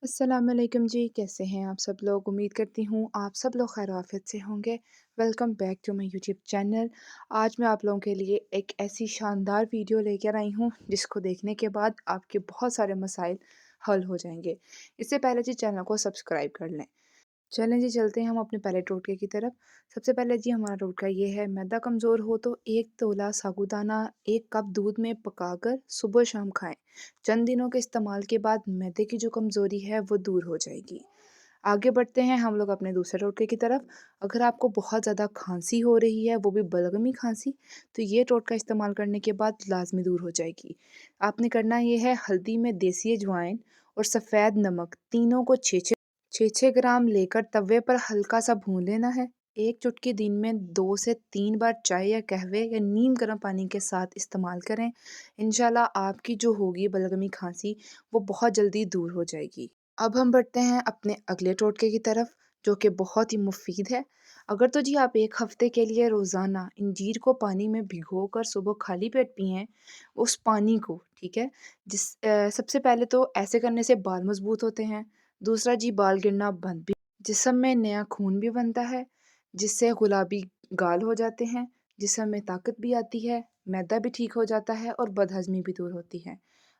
अस्सलाम वालेकुम जी, कैसे हैं आप सब लोग? उम्मीद करती हूँ आप सब लोग खैर आफियत से होंगे। Welcome back to my YouTube channel. आज मैं आप लोगों के लिए एक ऐसी शानदार वीडियो लेकर आई हूँ जिसको देखने के बाद आपके बहुत सारे मसाइल हल हो जाएंगे। इससे पहले जी चैनल को सब्सक्राइब कर लें। चलें जी चलते हैं हम अपने पहले टोटके की तरफ। सबसे पहले जी हमारा टोटका ये है, मैदा कमज़ोर हो तो 1 तोला साबूदाना 1 कप दूध में पकाकर सुबह शाम खाएं। चंद दिनों के इस्तेमाल के बाद मैदे की जो कमज़ोरी है वो दूर हो जाएगी। आगे बढ़ते हैं हम लोग अपने दूसरे टोटके की तरफ। अगर आपको बहुत ज़्यादा खांसी हो रही है, वो भी बलगमी खांसी, तो ये टोटका इस्तेमाल करने के बाद लाजमी दूर हो जाएगी। आपने करना ये है, हल्दी में देसी अजवाइन और सफ़ेद नमक तीनों को 6-6 ग्राम लेकर तवे पर हल्का सा भून लेना है। एक चुटकी दिन में 2 से 3 बार चाय या कहवे या नीम गर्म पानी के साथ इस्तेमाल करें। इंशाल्लाह आपकी जो होगी बलगमी खांसी वो बहुत जल्दी दूर हो जाएगी। अब हम बढ़ते हैं अपने अगले टोटके की तरफ, जो कि बहुत ही मुफीद है। अगर तो जी आप 1 हफ्ते के लिए रोज़ाना इंजीर को पानी में भिगोकर सुबह खाली पेट पिएँ, उस पानी को, ठीक है? सबसे पहले तो ऐसे करने से बाल मज़बूत होते हैं। दूसरा जी बाल गिरना बंद भी, जिस्म में नया खून भी बनता है, जिससे गुलाबी गाल हो जाते हैं, जिस्म में ताकत भी आती है, मैदा भी ठीक हो जाता है और बदहज़मी भी दूर होती है।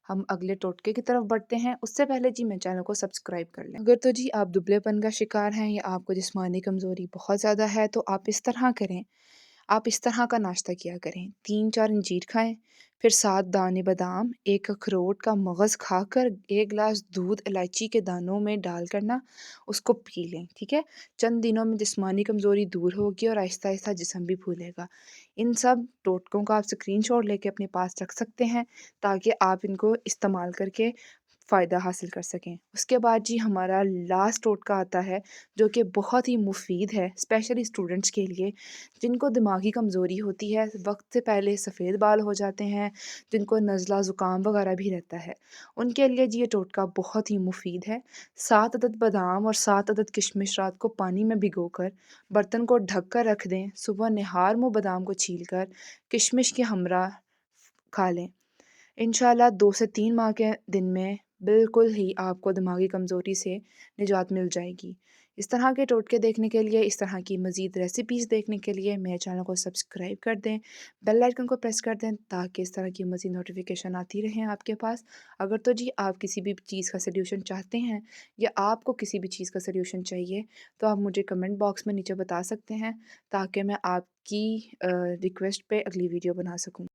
हम अगले टोटके की तरफ बढ़ते हैं, उससे पहले जी मेरे चैनल को सब्सक्राइब कर लें। अगर तो जी आप दुबलेपन का शिकार हैं या आपको जिस्मानी कमज़ोरी बहुत ज़्यादा है, तो आप इस तरह करें। आप इस तरह का नाश्ता किया करें, 3-4 अंजीर खाएँ, फिर 7 दाने बादाम, 1 अखरोट का मगज़ खाकर 1 ग्लास दूध इलायची के दानों में डालकर ना उसको पी लें, ठीक है? चंद दिनों में जिस्मानी कमज़ोरी दूर होगी और आहिस्ता-आहिस्ता जिस्म भी फूलेगा। इन सब टोटकों का आप स्क्रीनशॉट लेके अपने पास रख सकते हैं, ताकि आप इनको इस्तेमाल करके फ़ायदा हासिल कर सकें। उसके बाद जी हमारा लास्ट टोटका आता है, जो कि बहुत ही मुफ़ीद है, स्पेशली स्टूडेंट्स के लिए, जिनको दिमागी कमज़ोरी होती है, वक़्त से पहले सफ़ेद बाल हो जाते हैं, जिनको नज़ला ज़ुकाम वगैरह भी रहता है। उनके लिए जी ये टोटका बहुत ही मुफ़ीद है। 7 अदद बादाम और 7 अदद किशमिश रात को पानी में भिगोकर बर्तन को ढक कर रख दें। सुबह निहार मुँह बादाम को छीलकर किशमिश के हमरा खा लें। इंशाल्लाह 2 से 3 माह के दिन में बिल्कुल ही आपको दिमागी कमज़ोरी से निजात मिल जाएगी। इस तरह के टोटके देखने के लिए, इस तरह की मज़ीद रेसिपीज़ देखने के लिए मेरे चैनल को सब्सक्राइब कर दें, बेल आइकन को प्रेस कर दें, ताकि इस तरह की मज़ीद नोटिफ़िकेशन आती रहें आपके पास। अगर तो जी आप किसी भी चीज़ का सॉल्यूशन चाहते हैं या आपको किसी भी चीज़ का सॉल्यूशन चाहिए, तो आप मुझे कमेंट बॉक्स में नीचे बता सकते हैं, ताकि मैं आपकी रिक्वेस्ट पे अगली वीडियो बना सकूँ।